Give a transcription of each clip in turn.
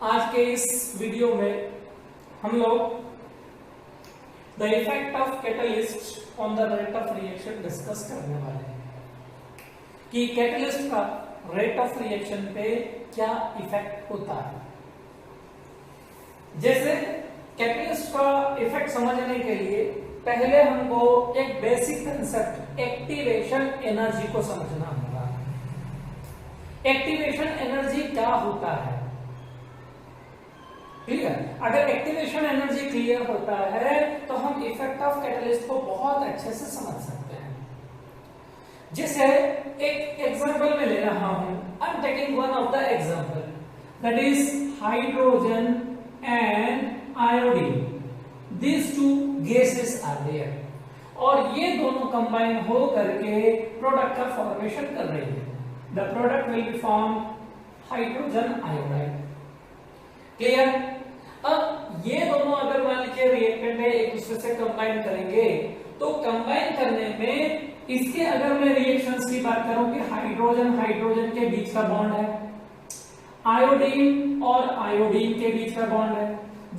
आज के इस वीडियो में हम लोग the effect of catalyst on the rate of reaction discuss करने वाले हैं कि कैटलिस्ट का रेट ऑफ रिएक्शन पे क्या इफेक्ट होता है। जैसे कैटलिस्ट का इफेक्ट समझने के लिए पहले हमको एक बेसिक कंसेप्ट एक्टिवेशन एनर्जी को समझना होगा। एक्टिवेशन एनर्जी क्या होता है, क्लियर? अगर एक्टिवेशन एनर्जी क्लियर होता है तो हम इफेक्ट ऑफ कैटलिस्ट को बहुत अच्छे से समझ सकते हैं। जैसे एक एग्जांपल में ले रहा हूं, I am taking one of the example that is hydrogen and iodine. These two gases are there और ये दोनों कंबाइन हो करके प्रोडक्ट का फॉर्मेशन कर रही है। The product will be formed hydrogen iodide. Clear? अब ये दोनों अगर मान लीजिए रिएक्टेंट है, एक दूसरे से कंबाइन करेंगे तो कंबाइन करने में इसके अगर मैं रिएक्शंस की बात करूं कि हाइड्रोजन हाइड्रोजन के बीच का बॉन्ड है, आयोडीन और आयोडीन के बीच का बॉन्ड है।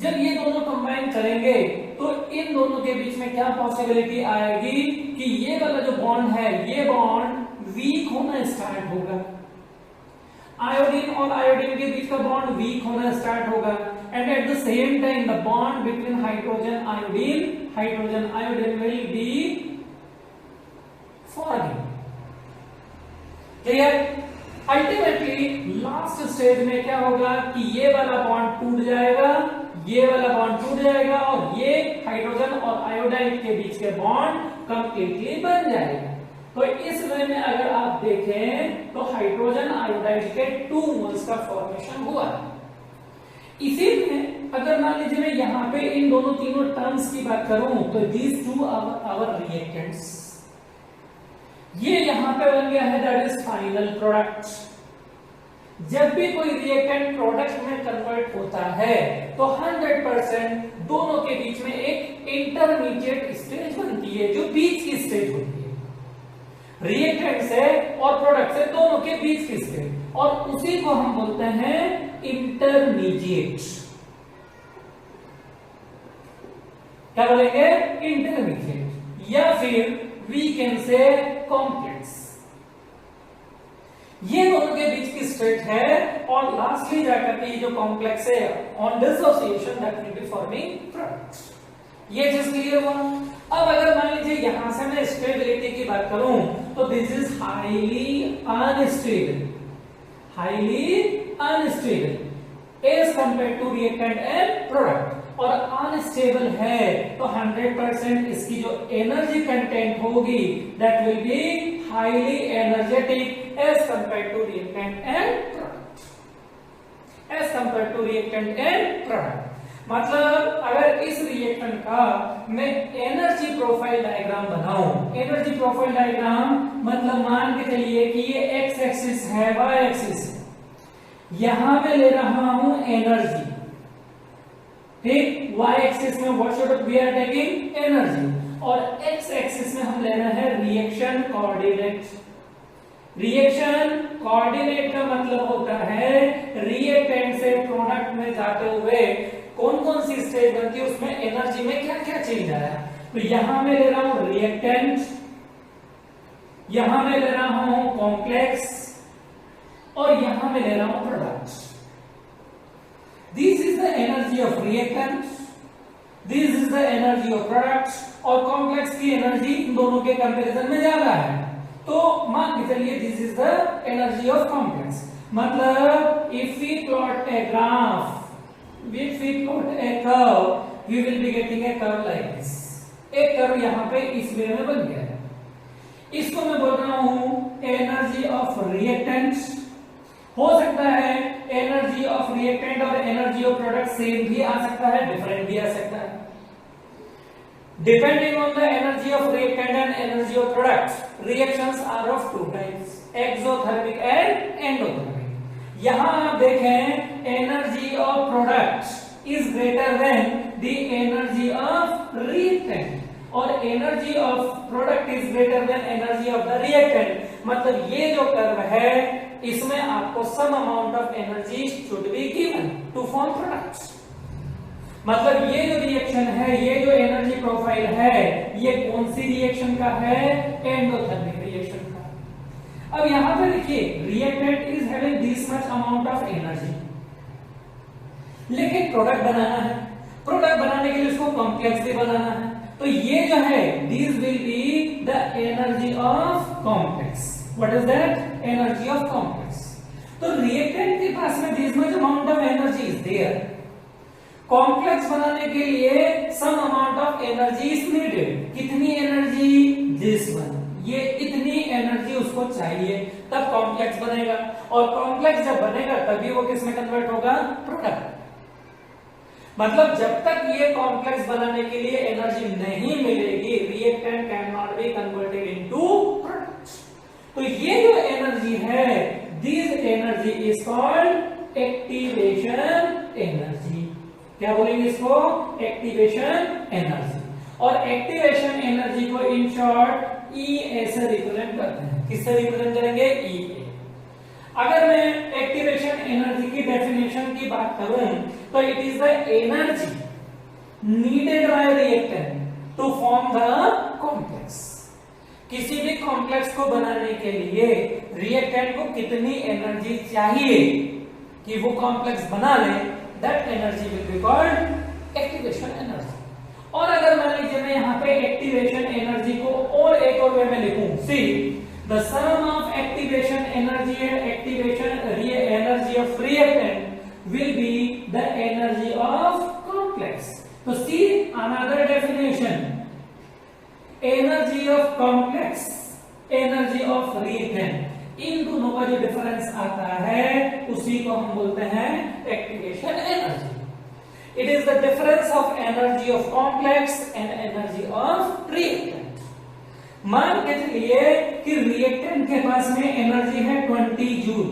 जब ये दोनों कंबाइन करेंगे तो इन दोनों के बीच में क्या पॉसिबिलिटी आएगी कि ये वाला जो बॉन्ड है ये बॉन्ड वीक होना स्टार्ट होगा। आयोडीन और आयोडीन के बीच का बॉन्ड वीक होना स्टार्ट होगा and at the same time the bond between hydrogen iodine will be forming. Clear? Ultimately last stage में क्या होगा कि ये वाला बॉन्ड टूट जाएगा, ये वाला बॉन्ड टूट जाएगा और ये हाइड्रोजन और आयोडाइड के बीच के बॉन्ड कंप्लीटली बन जाएगा। तो इस वे में अगर आप देखें तो हाइड्रोजन आयोडाइड के 2 मोल्स का फॉर्मेशन हुआ। इसी में अगर मान लीजिए मैं यहाँ पे इन दोनों तीनों टर्म्स की बात करूं तो दीज टू आवर रिएक्टेंट्स, ये यहां पे बन गया है दैट इज फाइनल प्रोडक्ट। जब भी कोई रिएक्टेंट प्रोडक्ट में कन्वर्ट होता है तो 100% दोनों के बीच में एक इंटरमीडिएट स्टेज बनती है जो बीच की स्टेज होती है, रिएक्टेंट से और प्रोडक्ट से दोनों के बीच की स्टेज, और उसी को हम बोलते हैं इंटरमीडिएट। क्या बोलेंगे? इंटरमीडिएट, या फिर वी कैन से कॉम्प्लेक्स। ये दोनों के बीच की स्टेट है और लास्टली जाकर के जो कॉम्प्लेक्स है on dissociation that will be forming product. ये चीज क्लियर हुआ। अब अगर मान लीजिए यहां से मैं स्टेबिलिटी की बात करूं तो this is highly unstable as compare to reactant and product, और अनस्टेबल है तो 100% इसकी जो एनर्जी कंटेंट होगी that will be highly energetic as compared to reactant and product। मतलब अगर इस रिएक्टेंट का मैं एनर्जी प्रोफाइल डायग्राम बनाऊं, एनर्जी प्रोफाइल डायग्राम मतलब मान के चलिए कि ये एक्स एक्सिस है, वाई एक्सिस है, यहां मैं ले रहा हूं एनर्जी, ठीक? वाई एक्सिस में what should we are taking? Energy, और एक्स एक्सिस में हम लेना है रिएक्शन कोऑर्डिनेट। रिएक्शन कोऑर्डिनेट का मतलब होता है रिएक्टेंट से प्रोडक्ट में जाते हुए कौन कौन सी स्टेज बनती है, उसमें एनर्जी में क्या क्या चेंज आया। तो यहां मैं ले रहा हूं रिएक्टेंट, यहां मैं ले रहा हूं कॉम्प्लेक्स, और यहां मैं ले रहा हूं product. This is the energy of reactant, this is the energy of product, और कॉम्प्लेक्स की एनर्जी इन दोनों के कंपैरिजन में ज्यादा है। तो मान के चलिए this is the energy of complex. मतलब if we plot a graph, if we plot a curve, we will be getting a curve like this। एक कर्व यहाँ पे इस वे में बन गया है। इसको मैं बोल रहा हूं एनर्जी ऑफ रिएक्टेंट। हो सकता है एनर्जी ऑफ रिएक्टेंट और एनर्जी ऑफ प्रोडक्ट सेम भी आ सकता है, डिफरेंट भी आ सकता है। Depending on the energy of reactant and energy of product, reactions are of 2 types, exothermic and endothermic। यहां आप देखें energy of product is greater than the energy of reactant, और energy of product is greater than energy of the reactant. मतलब ये जो curve है इसमें आपको some amount of energy should be given to form products. मतलब ये जो रिएक्शन है, ये जो एनर्जी प्रोफाइल है, ये कौन सी रिएक्शन का है? एंडोथर्मिक रिएक्शन का। अब यहां पे देखिए reactant is having this much amount of energy, लेकिन प्रोडक्ट बनाना है, प्रोडक्ट बनाने के लिए उसको कॉम्प्लेक्स भी बनाना है, तो ये जो है this will be the energy of complex. What is that? Energy of complex. तो रिएक्टेंट के पास में this much amount of energy is there, complex बनाने के लिए some amount of energy is needed. कितनी एनर्जी? दिस वन, ये इतनी एनर्जी उसको चाहिए, तब कॉम्प्लेक्स बनेगा, और कॉम्प्लेक्स जब बनेगा तभी वो किस में कन्वर्ट होगा? प्रोडक्ट। मतलब जब तक ये कॉम्प्लेक्स बनाने के लिए एनर्जी नहीं मिलेगी, reactant can not be converted into products. तो ये जो एनर्जी है, this energy is called activation energy. क्या बोलेंगे इसको? Activation energy. और एक्टिवेशन एनर्जी को इन शॉर्ट ई ऐसे रिप्रेजेंट करते हैं। किससे रिप्रेजेंट करेंगे? ई। अगर मैं एक्टिवेशन एनर्जी की डेफिनेशन की बात करूं तो it is the energy needed by reactant to form the complex. किसी भी कॉम्प्लेक्स को बनाने के लिए रिएक्टेंट को कितनी एनर्जी चाहिए कि वो कॉम्प्लेक्स बना ले, that energy will be called activation energy. और अगर मान लीजिए मैं यहाँ पे एक्टिवेशन एनर्जी को और एक और वे में लिखूं, see the sum of activation energy and activation energy of reactant will be the energy of complex. तो see another definition, energy of complex, energy of reactant, इन दोनों का जो डिफरेंस आता है उसी को हम बोलते हैं activation energy. It is the difference of energy of complex and energy of reactant. मान के चलिए कि रिएक्टेंट के पास में एनर्जी है 20 जूल,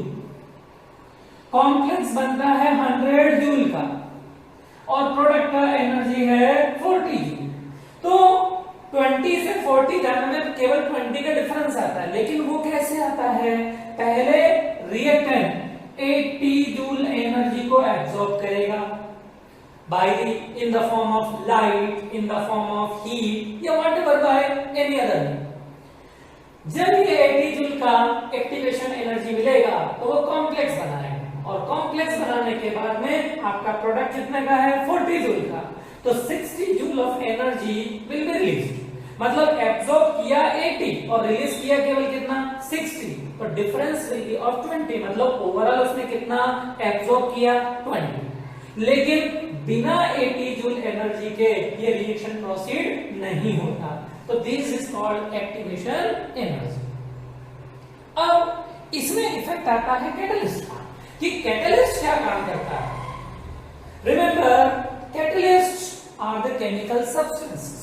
कॉम्प्लेक्स बनता है 100 जूल का, और प्रोडक्ट का एनर्जी है 40 जूल। तो 20 से 40 जाने में केवल 20 का डिफरेंस आता है, लेकिन वो कैसे आता है? पहले रिएक्टेंट 80 जूल एनर्जी को एब्सॉर्ब करेगा by in the form of light, in the form of heat या whatever by any other means। जब ये 80 जूल का एक्टिवेशन एनर्जी मिलेगा तो वो कॉम्प्लेक्स बनाएगा, और कॉम्प्लेक्स बनाने के बाद में आपका प्रोडक्ट कितने का है? 40 जूल का। तो 60 joule of energy will be release. मतलब एब्सॉर्ब किया 80 और रिलीज किया केवल कितना? 60। तो डिफरेंस विल बी ऑफ 20। मतलब ओवरऑल उसने कितना एब्सॉर्ब किया? 20। लेकिन बिना 80 जूल एनर्जी के ये रिएक्शन प्रोसीड नहीं होता। तो this is called activation energy. अब इसमें इफेक्ट आता है कैटलिस्ट का, कि कैटलिस्ट क्या काम करता है। Remember, catalyst are the chemical substances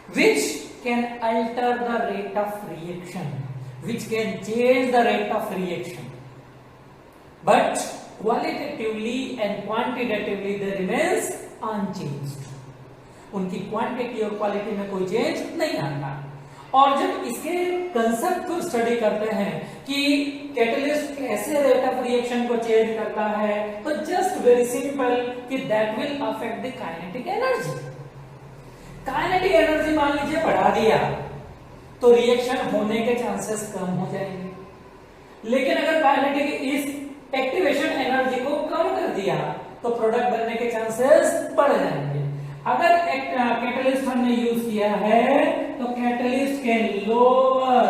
which can alter the rate of reaction, which can change the rate of reaction, but qualitatively and quantitatively they remains unchanged। उनकी क्वांटिटी और क्वालिटी में कोई चेंज नहीं आता। और जब इसके कंसेप्ट को स्टडी करते हैं कि कैटलिस्ट कैसे रेट ऑफ रिएक्शन को चेंज करता है, तो जस्ट वेरी सिंपल कि that will affect the kinetic energy. Kinetic energy मान लीजिए बढ़ा दिया तो रिएक्शन होने के चांसेस कम हो जाएंगे, लेकिन अगर काइनेटिक इस एक्टिवेशन एनर्जी को कम कर दिया तो प्रोडक्ट बनने के चांसेस बढ़ जाएंगे। अगर कैटलिस्ट हमने यूज किया है तो catalyst can lower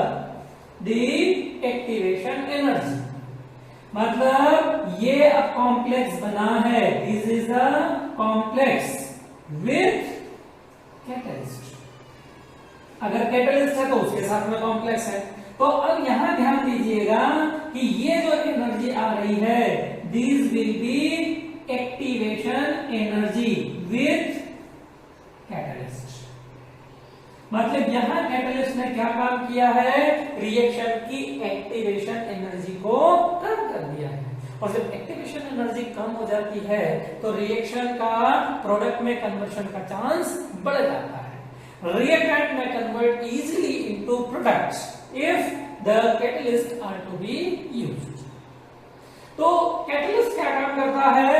the activation energy. मतलब ये अब कॉम्प्लेक्स बना है, this is a complex with catalyst. अगर कैटलिस्ट है तो उसके साथ में कॉम्प्लेक्स है। तो अब यहां ध्यान दीजिएगा कि ये जो एनर्जी आ रही है, this will B activation energy with catalyst. मतलब यहां कैटलिस्ट ने क्या काम किया है? रिएक्शन की एक्टिवेशन एनर्जी को कम कर दिया है। और जब एक्टिवेशन एनर्जी कम हो जाती है तो रिएक्शन का प्रोडक्ट में कन्वर्शन का चांस बढ़ जाता है। रिएक्टेंट में convert easily into products if the catalyst are to be used. तो कैटलिस्ट क्या काम करता है?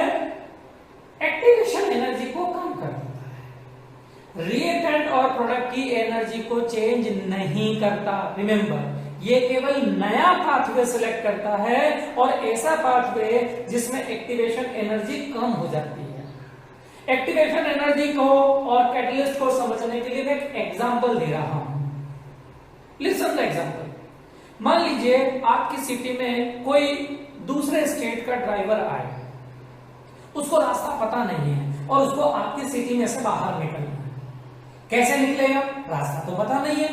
एक्टिवेशन एनर्जी को कम कर देता है, रिएक्टेंट और प्रोडक्ट की एनर्जी को चेंज नहीं करता। रिमेंबर, ये केवल नया पाथवे सिलेक्ट करता है और ऐसा पाथवे जिसमें एक्टिवेशन एनर्जी कम हो जाती है। एक्टिवेशन एनर्जी को और कैटलिस्ट को समझने के लिए मैं एक एग्जांपल दे रहा हूं। Listen the example. मान लीजिए आपकी सिटी में कोई दूसरे स्टेट का ड्राइवर आए, उसको रास्ता पता नहीं है और उसको आपकी सिटी में से बाहर निकलना है। कैसे निकलेगा? रास्ता तो पता नहीं है,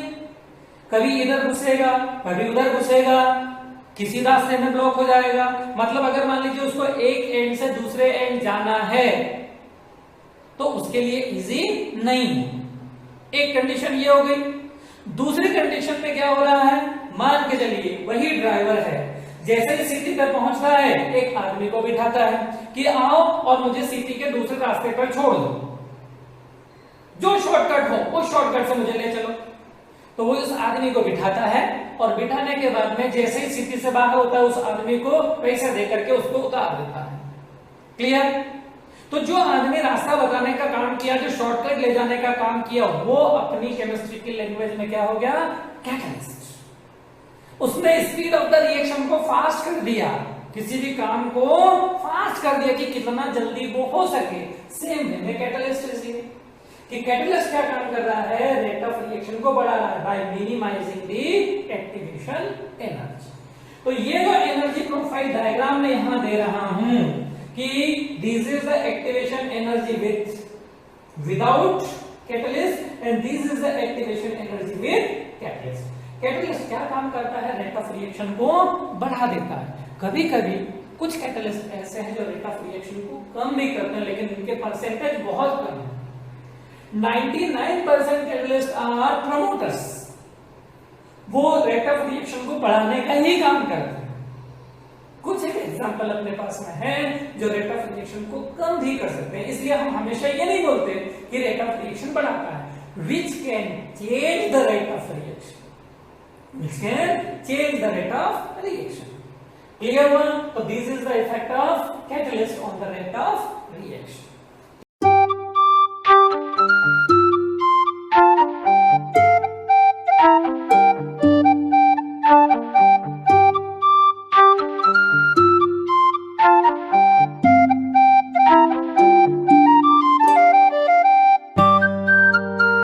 कभी इधर घुसेगा कभी उधर घुसेगा, किसी रास्ते में ब्लॉक हो जाएगा। मतलब अगर मान लीजिए उसको एक एंड से दूसरे एंड जाना है तो उसके लिए इजी नहीं है। एक कंडीशन ये हो गई। दूसरी कंडीशन में क्या हो रहा है? मान के चलिए वही ड्राइवर है, जैसे ही सिटी पर पहुंच रहा है एक आदमी को बिठाता है कि आओ और मुझे सिटी के दूसरे रास्ते पर छोड़ दो, जो शॉर्टकट हो उस शॉर्टकट से मुझे ले चलो। तो वो उस आदमी को बिठाता है और बिठाने के बाद में जैसे ही सिटी से बाहर होता है उस आदमी को पैसे दे करके उसको उतार देता है। क्लियर? तो जो आदमी रास्ता बताने का काम किया, जो शॉर्टकट ले जाने का काम किया, वो अपनी केमिस्ट्री की लैंग्वेज में क्या हो गया? कैटलिस्ट। उसने स्पीड ऑफ द रिएक्शन को फास्ट कर दिया, किसी भी काम को फास्ट कर दिया कि कितना जल्दी वो हो सके। सेम वे में कैटलिस्ट इसलिए कि कैटलिस्ट क्या काम कर रहा है? रेट ऑफ रिएक्शन को बढ़ा रहा है by minimising the activation energy. तो ये जो एनर्जी प्रोफाइल डायग्राम में यहां दे रहा हूं कि this is the activation energy without catalyst and this is the activation energy with catalyst. Catalyst क्या काम करता है? रेट ऑफ रिएक्शन को बढ़ा देता है। कभी कभी कुछ कैटलिस्ट ऐसे हैं जो रेट ऑफ रिएक्शन को कम भी करते हैं, लेकिन इनके परसेंटेज बहुत कम है। 99% कैटलिस्ट आर प्रमोटर्स, वो रेट ऑफ रिएक्शन को बढ़ाने का ही काम करते हैं। कुछ एक एग्जांपल अपने पास में है जो रेट ऑफ रिएक्शन को कम भी कर सकते हैं। इसलिए हम हमेशा ये नहीं बोलते कि रेट ऑफ रिएक्शन बढ़ाता है। Which can change the rate of reaction, which can change the rate of reaction. Clear one? So this is the effect of catalyst on the rate of reaction.